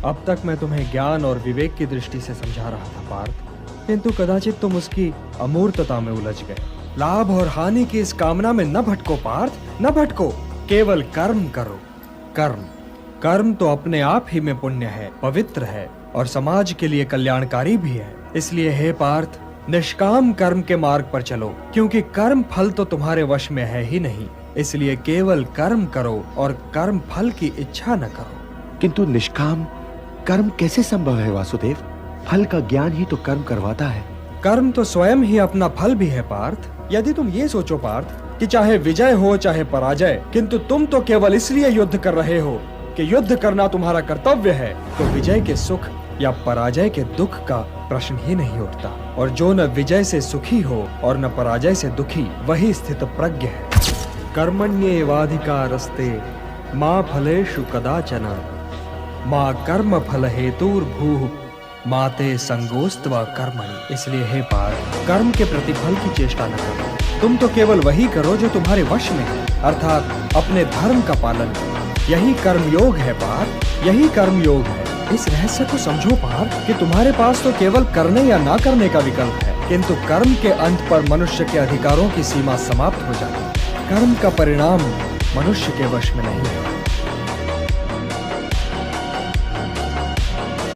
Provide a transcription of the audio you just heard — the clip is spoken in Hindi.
अब तक मैं तुम्हें ज्ञान और विवेक की दृष्टि से समझा रहा था पार्थ, किंतु कदाचित तुम उसकी अमूर्तता में उलझ गए। लाभ और हानि की इस कामना में न भटको पार्थ, न भटको। केवल कर्म करो। कर्म तो अपने आप ही में पुण्य है, पवित्र है और समाज के लिए कल्याणकारी भी है। इसलिए हे पार्थ, निष्काम कर्म के मार्ग पर चलो, क्योंकि कर्म फल तो तुम्हारे वश में है ही नहीं। इसलिए केवल कर्म करो और कर्म फल की इच्छा न करो। किंतु निष्काम कर्म कैसे संभव है वासुदेव? फल का ज्ञान ही तो कर्म करवाता है। कर्म तो स्वयं ही अपना फल भी है पार्थ। यदि तुम ये सोचो पार्थ कि चाहे विजय हो चाहे पराजय, किंतु तुम तो केवल इसलिए युद्ध कर रहे हो कि युद्ध करना तुम्हारा कर्तव्य है, तो विजय के सुख या पराजय के दुख का प्रश्न ही नहीं उठता। और जो न विजय से सुखी हो और न पराजय से दुखी, वही स्थित प्रज्ञ है। कर्मण्येवाधिकारस्ते मा फलेषु कदाचन मा कर्म फल हेतुर्भूः माते संगोस्त्वा कर्मणि। इसलिए हे पार्थ, कर्म के प्रतिफल की चेष्टा न करो। तुम तो केवल वही करो जो तुम्हारे वश में है, अर्थात अपने धर्म का पालन करो। यही कर्मयोग है पार्थ, यही कर्मयोग है। इस रहस्य को समझो पार्थ कि तुम्हारे पास तो केवल करने या ना करने का विकल्प है, किंतु कर्म के अंत पर मनुष्य के अधिकारों की सीमा समाप्त हो जाती है। कर्म का परिणाम मनुष्य के वश में नहीं है।